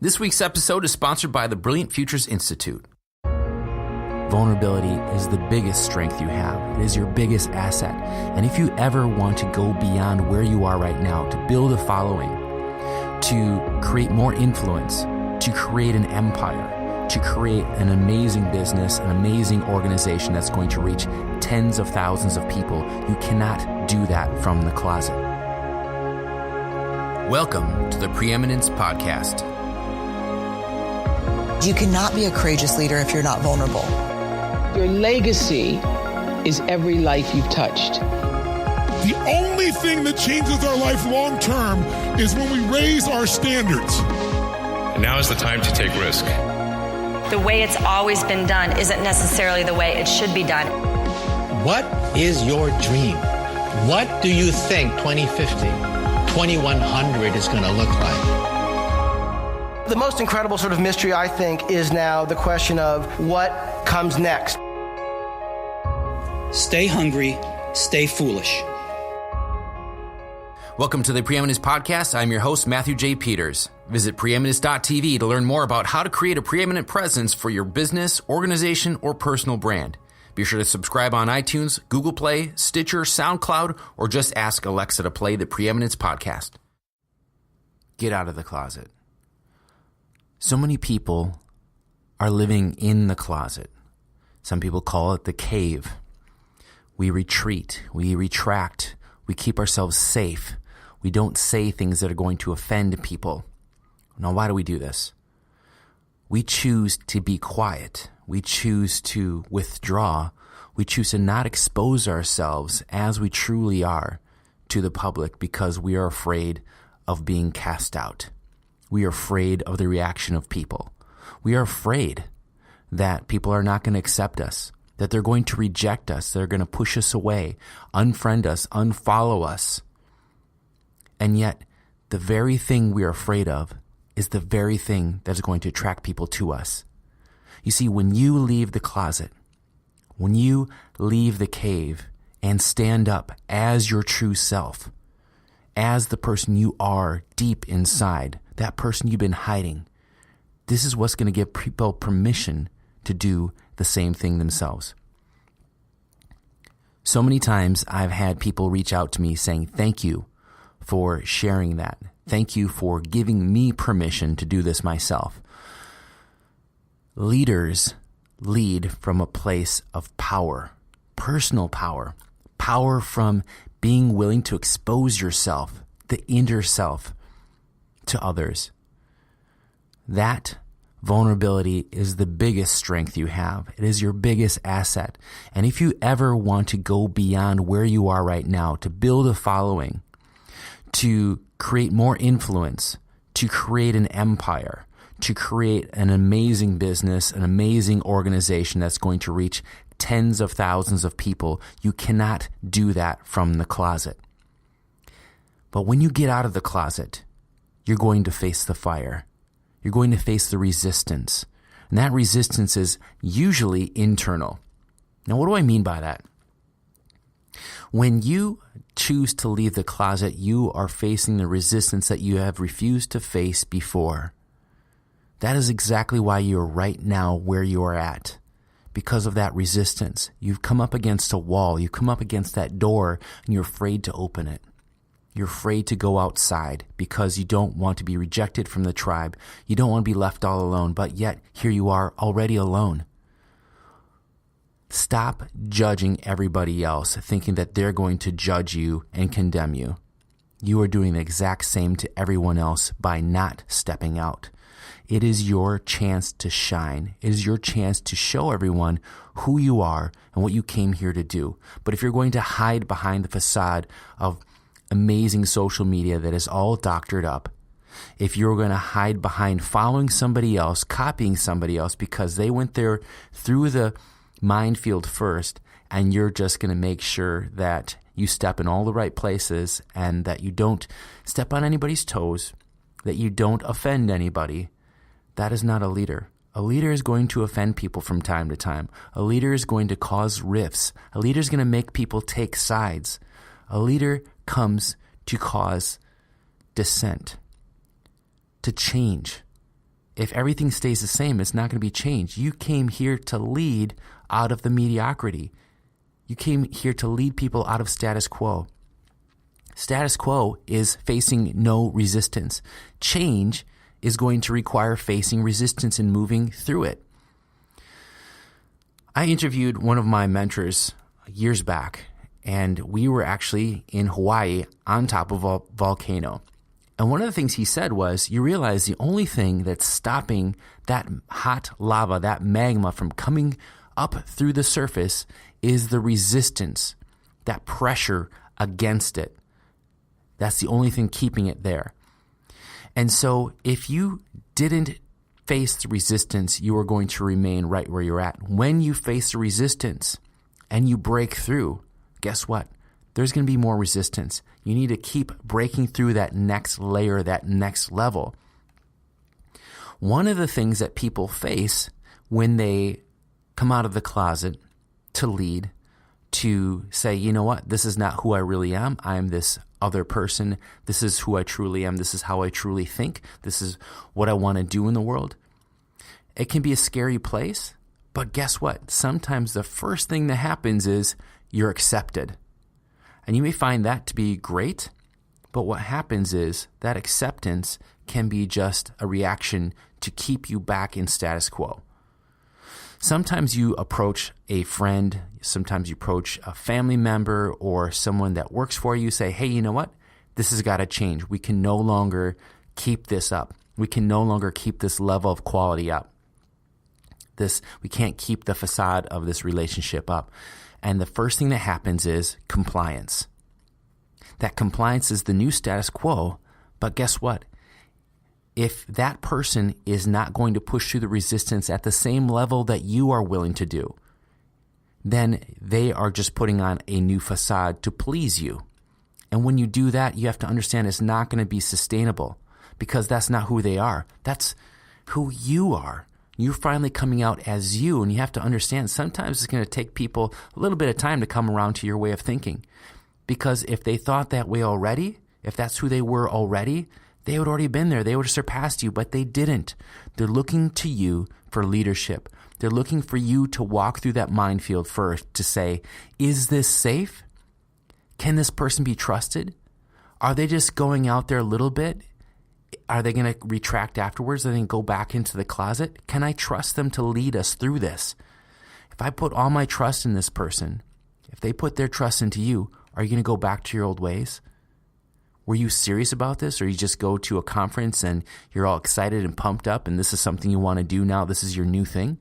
This week's episode is sponsored by the Brilliant Futures Institute. Vulnerability is the biggest strength you have. It is your biggest asset. And if you ever want to go beyond where you are right now, to build a following, to create more influence, to create an empire, to create an amazing business, an amazing organization that's going to reach tens of thousands of people, you cannot do that from the closet. Welcome to the Preeminence Podcast. You cannot be a courageous leader if you're not vulnerable. Your legacy is every life you've touched. The only thing that changes our life long term is when we raise our standards. Now is the time to take risk. The way it's always been done isn't necessarily the way it should be done. What is your dream? What do you think 2050, 2100 is going to look like? The most incredible sort of mystery, I think, is now the question of what comes next. Stay hungry, stay foolish. Welcome to the Preeminence Podcast. I'm your host, Matthew J. Peters. Visit preeminence.tv to learn more about how to create a preeminent presence for your business, organization, or personal brand. Be sure to subscribe on iTunes, Google Play, Stitcher, SoundCloud, or just ask Alexa to play the Preeminence Podcast. Get out of the closet. So many people are living in the closet. Some people call it the cave. We retreat, we retract, we keep ourselves safe. We don't say things that are going to offend people. Now, why do we do this? We choose to be quiet. We choose to withdraw. We choose to not expose ourselves as we truly are to the public because we are afraid of being cast out. We are afraid of the reaction of people. We are afraid that people are not going to accept us, that they're going to reject us, they're going to push us away, unfriend us, unfollow us. And yet, the very thing we are afraid of is the very thing that is going to attract people to us. You see, when you leave the closet, when you leave the cave and stand up as your true self, as the person you are deep inside, that person you've been hiding, this is what's going to give people permission to do the same thing themselves. So many times I've had people reach out to me saying, thank you for sharing that. Thank you for giving me permission to do this myself. Leaders lead from a place of power, personal power, power from being willing to expose yourself, the inner self, to others. That vulnerability is the biggest strength you have. It is your biggest asset. And if you ever want to go beyond where you are right now, to build a following, to create more influence, to create an empire, to create an amazing business, an amazing organization that's going to reach tens of thousands of people, you cannot do that from the closet. But when you get out of the closet, you're going to face the fire. You're going to face the resistance. And that resistance is usually internal. Now, what do I mean by that? When you choose to leave the closet, you are facing the resistance that you have refused to face before. That is exactly why you're right now where you are at. Because of that resistance. You've come up against a wall. You've come up against that door and you're afraid to open it. You're afraid to go outside because you don't want to be rejected from the tribe. You don't want to be left all alone, but yet here you are already alone. Stop judging everybody else, thinking that they're going to judge you and condemn you. You are doing the exact same to everyone else by not stepping out. It is your chance to shine. It is your chance to show everyone who you are and what you came here to do. But if you're going to hide behind the facade of amazing social media that is all doctored up, if you're going to hide behind following somebody else, copying somebody else because they went there through the minefield first, and you're just going to make sure that you step in all the right places and that you don't step on anybody's toes, that you don't offend anybody, that is not a leader. A leader is going to offend people from time to time. A leader is going to cause rifts. A leader is going to make people take sides. A leader comes to cause dissent, to change, if everything stays the same, it's not going to be changed. You came here to lead out of the mediocrity. You came here to lead people out of status quo. Status quo is facing no resistance. Change is going to require facing resistance and moving through it. I interviewed one of my mentors years back, and we were actually in Hawaii on top of a volcano. And one of the things he said was, you realize the only thing that's stopping that hot lava, that magma from coming up through the surface is the resistance, that pressure against it. That's the only thing keeping it there. And so if you didn't face the resistance, you are going to remain right where you're at. When you face the resistance and you break through, guess what? There's going to be more resistance. You need to keep breaking through that next layer, that next level. One of the things that people face when they come out of the closet to lead, to say, you know what, this is not who I really am. I'm this other person. This is who I truly am. This is how I truly think. This is what I want to do in the world. It can be a scary place, but guess what? Sometimes the first thing that happens is you're accepted. And you may find that to be great, but what happens is that acceptance can be just a reaction to keep you back in status quo. Sometimes you approach a friend, sometimes you approach a family member or someone that works for you, say, hey, you know what? This has got to change. We can no longer keep this up. We can no longer keep this level of quality up. We can't keep the facade of this relationship up. And the first thing that happens is compliance. That compliance is the new status quo, but guess what? If that person is not going to push through the resistance at the same level that you are willing to do, then they are just putting on a new facade to please you. And when you do that, you have to understand it's not going to be sustainable because that's not who they are. That's who you are. You're finally coming out as you, and you have to understand sometimes it's going to take people a little bit of time to come around to your way of thinking. Because if they thought that way already, if that's who they were already, they would already been there. They would have surpassed you, but they didn't. They're looking to you for leadership. They're looking for you to walk through that minefield first to say, is this safe? Can this person be trusted? Are they just going out there a little bit? Are they going to retract afterwards and then go back into the closet? Can I trust them to lead us through this? If I put all my trust in this person, if they put their trust into you, are you going to go back to your old ways? Were you serious about this, or you just go to a conference and you're all excited and pumped up and this is something you want to do now, this is your new thing?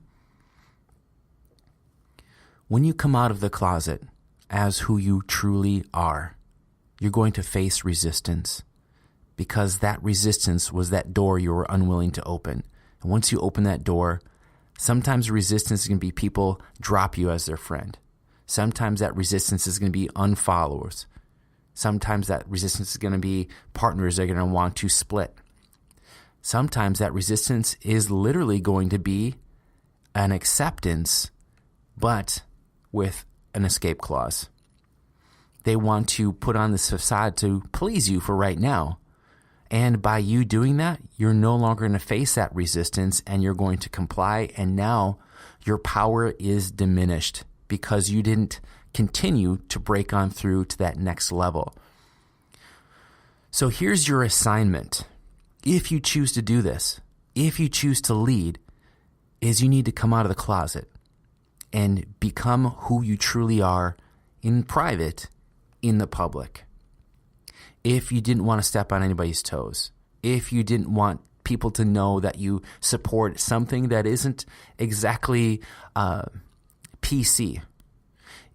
When you come out of the closet as who you truly are, you're going to face resistance because that resistance was that door you were unwilling to open. And once you open that door, sometimes resistance is going to be people drop you as their friend. Sometimes that resistance is going to be unfollowers. Sometimes that resistance is going to be partners that are going to want to split. Sometimes that resistance is literally going to be an acceptance, but with an escape clause. They want to put on this facade to please you for right now. And by you doing that, you're no longer going to face that resistance and you're going to comply. And now your power is diminished because you didn't continue to break on through to that next level. So here's your assignment. If you choose to do this, if you choose to lead, is you need to come out of the closet and become who you truly are in private, in the public. If you didn't want to step on anybody's toes, if you didn't want people to know that you support something that isn't exactly PC,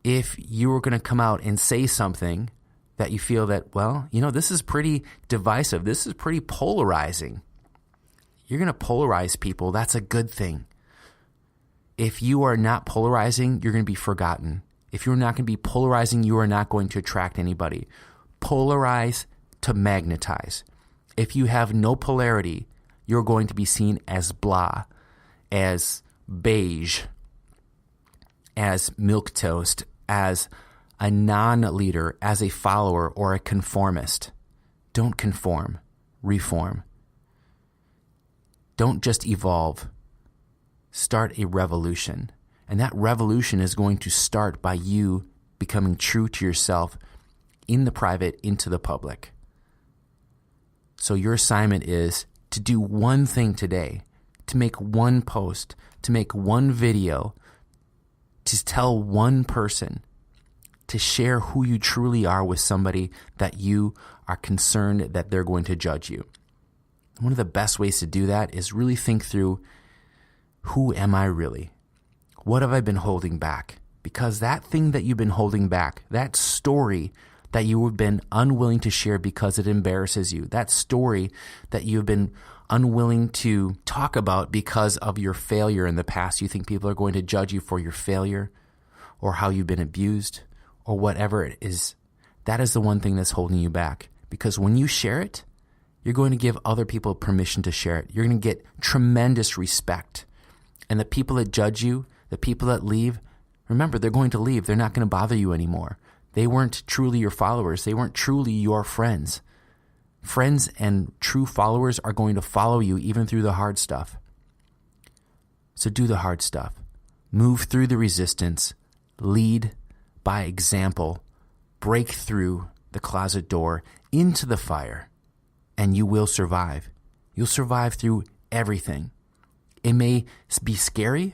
if you were going to come out and say something that you feel that, well, you know, this is pretty divisive, this is pretty polarizing, you're going to polarize people, that's a good thing. If you are not polarizing, you're going to be forgotten. If you're not going to be polarizing, you are not going to attract anybody. Polarize to magnetize. If you have no polarity, you're going to be seen as blah, as beige, as milquetoast, as a non-leader, as a follower, or a conformist. Don't conform. Reform. Don't just evolve. Start a revolution. And that revolution is going to start by you becoming true to yourself in the private, into the public. So your assignment is to do one thing today, to make one post, to make one video, to tell one person, to share who you truly are with somebody that you are concerned that they're going to judge you. One of the best ways to do that is really think through, who am I really? What have I been holding back? Because that thing that you've been holding back, that story that you have been unwilling to share because it embarrasses you, that story that you've been unwilling to talk about because of your failure in the past, you think people are going to judge you for your failure or how you've been abused or whatever it is, that is the one thing that's holding you back. Because when you share it, you're going to give other people permission to share it. You're going to get tremendous respect. And the people that judge you, the people that leave, remember, they're going to leave. They're not going to bother you anymore. They weren't truly your followers. They weren't truly your friends. Friends and true followers are going to follow you even through the hard stuff. So do the hard stuff. Move through the resistance. Lead by example. Break through the closet door into the fire, and you will survive. You'll survive through everything. It may be scary.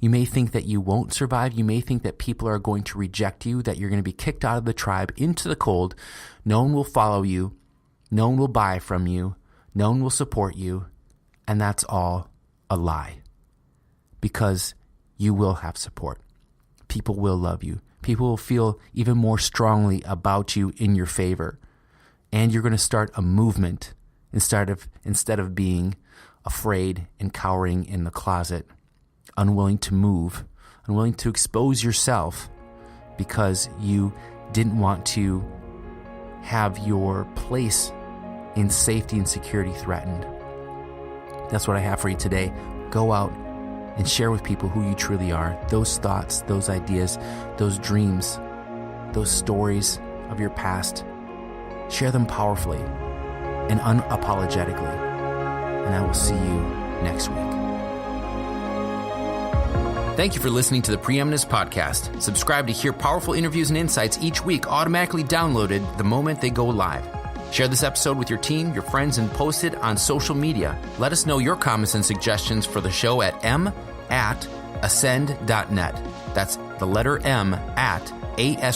You may think that you won't survive. You may think that people are going to reject you, that you're going to be kicked out of the tribe into the cold. No one will follow you. No one will buy from you. No one will support you. And that's all a lie. Because you will have support. People will love you. People will feel even more strongly about you in your favor. And you're going to start a movement instead of being afraid and cowering in the closet, unwilling to move, unwilling to expose yourself because you didn't want to have your place in safety and security threatened. That's what I have for you today. Go out and share with people who you truly are, those thoughts, those ideas, those dreams, those stories of your past. Share them powerfully and unapologetically. And I will see you next week. Thank you for listening to the Preeminence Podcast. Subscribe to hear powerful interviews and insights each week automatically downloaded the moment they go live. Share this episode with your team, your friends, and post it on social media. Let us know your comments and suggestions for the show at m@ascend.net. That's the letter M @ASYND.net.